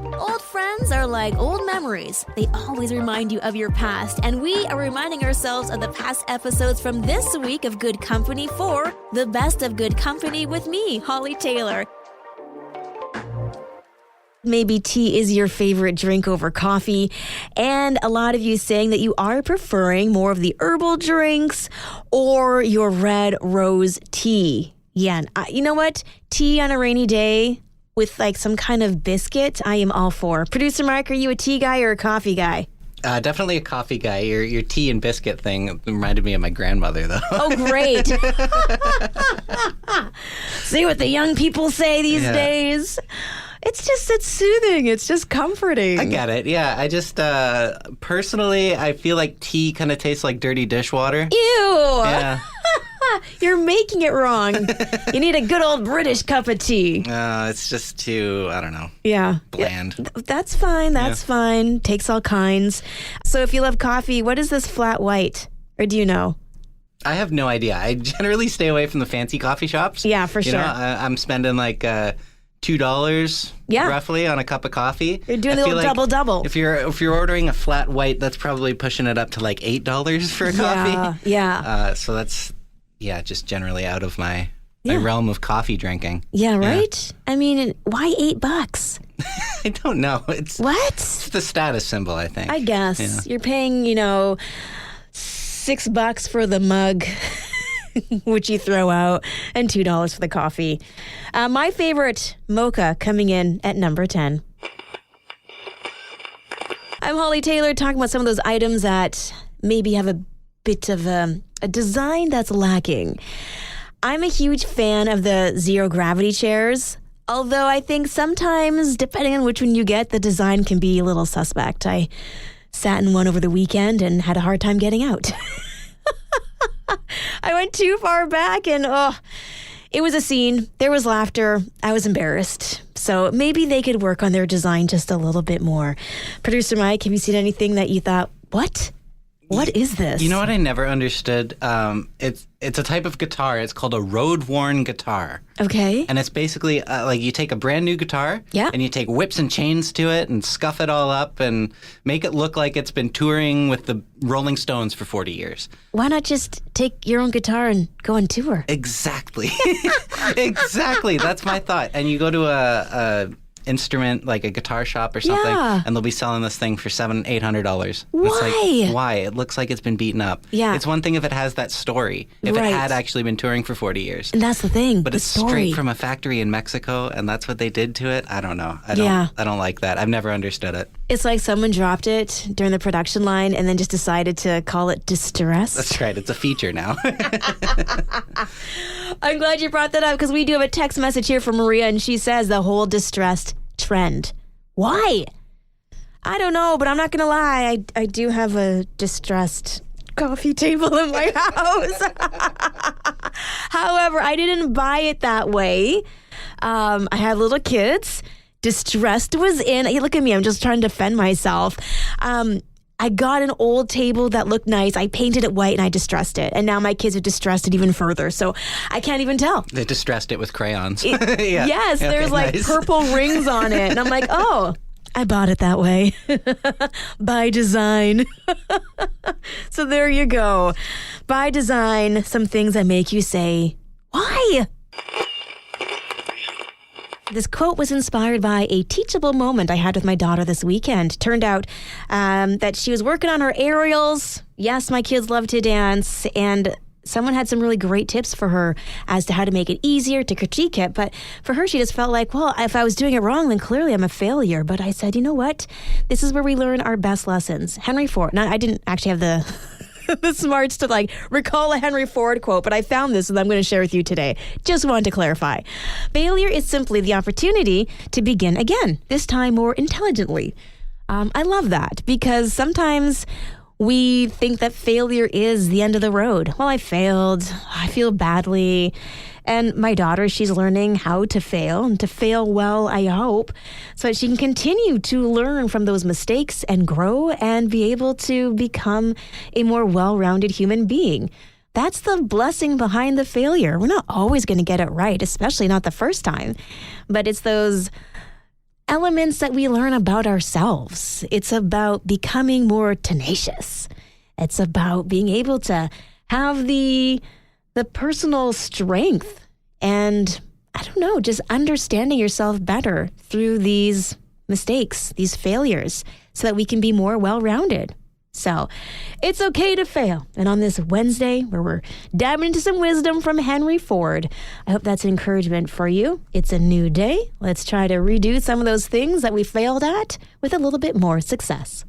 Old friends are like old memories. They always remind you of your past, and we are reminding ourselves of the past episodes from this week of Good Company for the best of Good Company with me, Hollie Taylor. Maybe tea is your favorite drink over coffee, and a lot of you saying that you are preferring more of the herbal drinks or your red rose tea. Yeah, you know what? Tea on a rainy day with like some kind of biscuit, I am all for. Producer Mark, are you a tea guy or a coffee guy? Definitely a coffee guy. Your tea and biscuit thing reminded me of my grandmother, though. Oh, great. See what the young people say these days? It's soothing. It's just comforting. I get it. Yeah, I just, personally, I feel like tea kind of tastes like dirty dishwater. Ew. Yeah. You're making it wrong. You need a good old British cup of tea. It's just too, I don't know. Yeah. Bland. That's fine. That's fine. Takes all kinds. So if you love coffee, what is this flat white? Or do you know? I have no idea. I generally stay away from the fancy coffee shops. Yeah, for sure. You know, I'm spending like $2 roughly on a cup of coffee. You're doing a little double-double. If you're ordering a flat white, that's probably pushing it up to like $8 for a coffee. Yeah. So that's just generally out of my realm of coffee drinking. Yeah, right? Yeah. I mean, why $8? I don't know. It's the status symbol, I think. I guess. Yeah. You're paying, $6 for the mug, which you throw out, and $2 for the coffee. My favorite, mocha, coming in at number 10. I'm Hollie Taylor, talking about some of those items that maybe have a bit of a design that's lacking. I'm a huge fan of the zero gravity chairs, although I think sometimes, depending on which one you get, the design can be a little suspect. I sat in one over the weekend and had a hard time getting out. I went too far back and it was a scene. There was laughter. I was embarrassed. So maybe they could work on their design just a little bit more. Producer Mike, have you seen anything that you thought, what? What is this? You know what I never understood? It's a type of guitar. It's called a road-worn guitar. Okay. And it's basically like you take a brand new guitar and you take whips and chains to it and scuff it all up and make it look like it's been touring with the Rolling Stones for 40 years. Why not just take your own guitar and go on tour? Exactly. Exactly. That's my thought. And you go to a instrument, like a guitar shop or something, and they'll be selling this thing for $700-800. Why? It's like, why? It looks like it's been beaten up. Yeah. It's one thing if it has that story, if it had actually been touring for 40 years. And that's the thing. But it's straight from a factory in Mexico, and that's what they did to it. I don't know. I don't like that. I've never understood it. It's like someone dropped it during the production line and then just decided to call it distressed. That's right. It's a feature now. I'm glad you brought that up because we do have a text message here from Maria, and she says the whole distressed trend. Why? I don't know, but I'm not going to lie. I do have a distressed coffee table in my house. However, I didn't buy it that way. I had little kids. Distressed was in. Hey, look at me. I'm just trying to defend myself. I got an old table that looked nice. I painted it white and I distressed it. And now my kids have distressed it even further. So I can't even tell. They distressed it with crayons. Yes, there's like purple rings on it. And I'm like, oh, I bought it that way. By design. So there you go. By design, some things that make you say, why? This quote was inspired by a teachable moment I had with my daughter this weekend. Turned out that she was working on her aerials. Yes, my kids love to dance. And someone had some really great tips for her as to how to make it easier to critique it. But for her, she just felt like, well, if I was doing it wrong, then clearly I'm a failure. But I said, you know what? This is where we learn our best lessons. Henry Ford. Now, I didn't actually have the smarts to like recall a Henry Ford quote, but I found this and I'm going to share with you today. Just wanted to clarify. Failure is simply the opportunity to begin again, this time more intelligently. I love that because sometimes we think that failure is the end of the road. Well, I failed. I feel badly. And my daughter, she's learning how to fail and to fail well, I hope, so that she can continue to learn from those mistakes and grow and be able to become a more well-rounded human being. That's the blessing behind the failure. We're not always going to get it right, especially not the first time. But it's those elements that we learn about ourselves. It's about becoming more tenacious. It's about being able to have the personal strength and, I don't know, just understanding yourself better through these mistakes, these failures, so that we can be more well-rounded. So it's okay to fail. And on this Wednesday, where we're diving into some wisdom from Henry Ford, I hope that's an encouragement for you. It's a new day. Let's try to redo some of those things that we failed at with a little bit more success.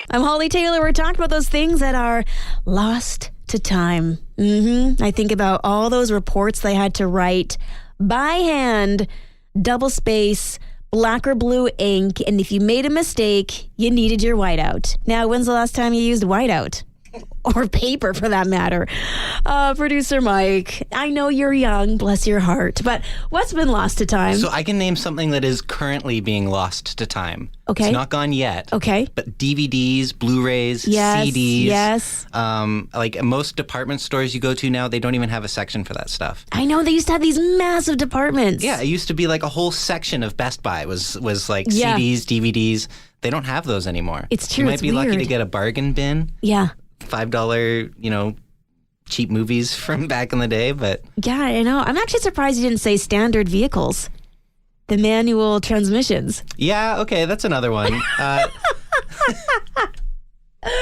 I'm Hollie Taylor. We're talking about those things that are lost to time. I think about all those reports they had to write by hand, double space, black or blue ink, and if you made a mistake, you needed your whiteout. Now, when's the last time you used whiteout? Or paper, for that matter. Producer Mike, I know you're young, bless your heart, but what's been lost to time? So I can name something that is currently being lost to time. Okay. It's not gone yet. Okay. But DVDs, Blu-rays, yes, CDs. Yes. Like most department stores you go to now, they don't even have a section for that stuff. I know, they used to have these massive departments. Yeah, it used to be like a whole section of Best Buy was like CDs, DVDs. They don't have those anymore. It's true. You might it's be weird. lucky to get a bargain bin. Yeah. $5, cheap movies from back in the day, but... Yeah, I know. I'm actually surprised you didn't say standard vehicles. The manual transmissions. Yeah, okay, that's another one.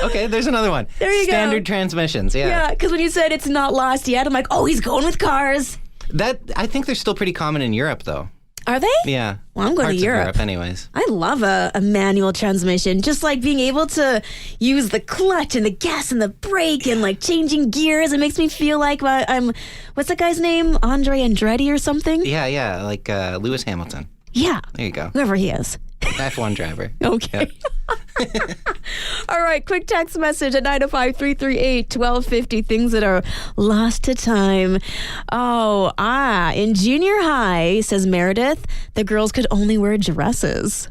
Okay, there's another one. There you go. Standard transmissions, yeah. Yeah, because when you said it's not lost yet, I'm like, oh, he's going with cars. I think they're still pretty common in Europe, though. Are they? Yeah. Well, I'm going Parts to Europe. of Europe anyways. I love a manual transmission. Just like being able to use the clutch and the gas and the brake and like changing gears. It makes me feel like I'm, what's that guy's name? Andre Andretti or something? Yeah, like Lewis Hamilton. Yeah. There you go. Whoever he is. F1 driver. Okay. Yep. All right, quick text message at 905-338-1250. Things that are lost to time. In junior high, says Meredith, the girls could only wear dresses.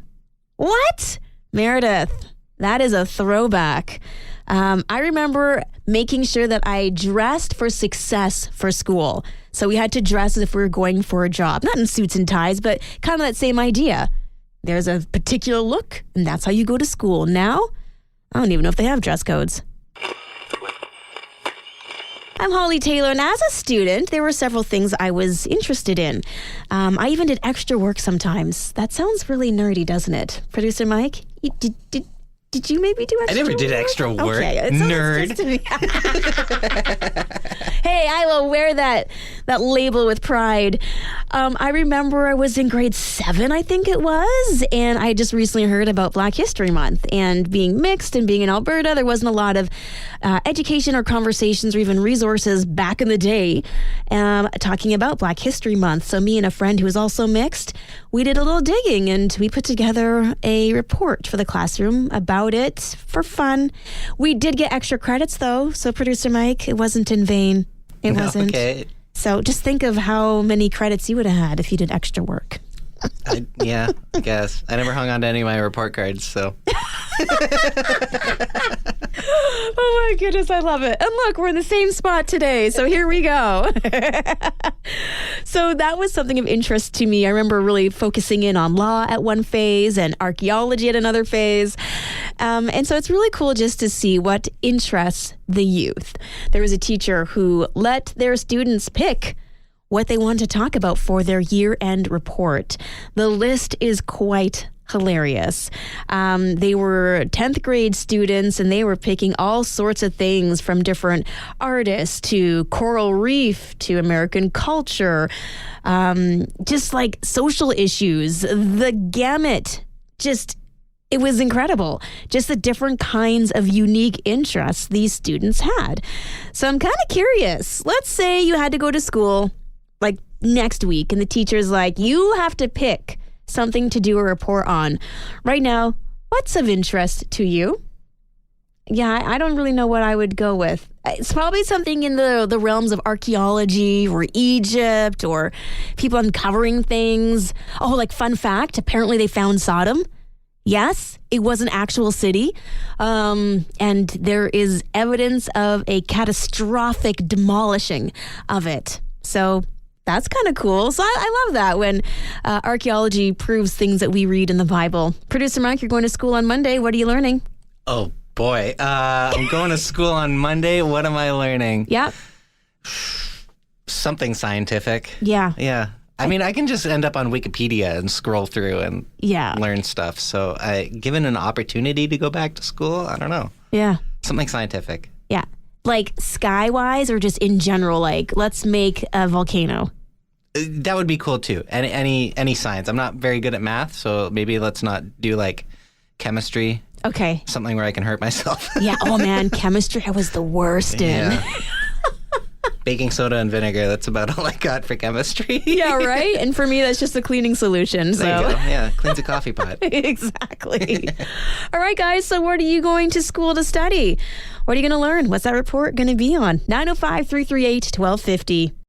What? Meredith, that is a throwback. I remember making sure that I dressed for success for school. So we had to dress as if we were going for a job. Not in suits and ties, but kind of that same idea. There's a particular look, and that's how you go to school. Now, I don't even know if they have dress codes. I'm Hollie Taylor, and as a student, there were several things I was interested in. I even did extra work sometimes. That sounds really nerdy, doesn't it? Producer Mike, did you maybe do extra work? I never did extra work. Okay, nerd. Hey, I will wear that label with pride. I remember I was in grade 7, I think it was, and I just recently heard about Black History Month. And being mixed and being in Alberta, there wasn't a lot of education or conversations or even resources back in the day talking about Black History Month. So me and a friend who was also mixed, we did a little digging and we put together a report for the classroom about it for fun. We did get extra credits though, so Producer Mike, it wasn't in vain. It wasn't. Okay. So just think of how many credits you would have had if you did extra work. I guess. I never hung on to any of my report cards, so. Oh my goodness, I love it. And look, we're in the same spot today, so here we go. So that was something of interest to me. I remember really focusing in on law at one phase and archaeology at another phase. And so it's really cool just to see what interests the youth. There was a teacher who let their students pick what they want to talk about for their year-end report. The list is quite hilarious. They were 10th grade students and they were picking all sorts of things from different artists to coral reef to American culture, just like social issues, the gamut. It was incredible. Just the different kinds of unique interests these students had. So I'm kind of curious. Let's say you had to go to school like next week and the teacher's like, you have to pick something to do a report on. Right now, what's of interest to you? Yeah, I don't really know what I would go with. It's probably something in the realms of archaeology or Egypt or people uncovering things. Oh, like fun fact, apparently they found Sodom. Yes, it was an actual city. And there is evidence of a catastrophic demolishing of it. So That's kind of cool. So I love that when archaeology proves things that we read in the Bible. Producer Mike, you're going to school on Monday. What are you learning? Oh, boy. I'm going to school on Monday. What am I learning? Yeah. Something scientific. Yeah. Yeah. I mean, I can just end up on Wikipedia and scroll through and learn stuff. So given an opportunity to go back to school, I don't know. Yeah. Something scientific. Yeah. Like sky-wise or just in general, like let's make a volcano? That would be cool too. Any science. I'm not very good at math, so maybe let's not do like chemistry. Okay. Something where I can hurt myself. Yeah. Oh man, chemistry I was the worst in. Yeah. Baking soda and vinegar, that's about all I got for chemistry. Yeah, right? And for me, that's just a cleaning solution. So. There you go. Yeah, cleans a coffee pot. Exactly. All right, guys, so what are you going to school to study? What are you going to learn? What's that report going to be on? 905-338-1250.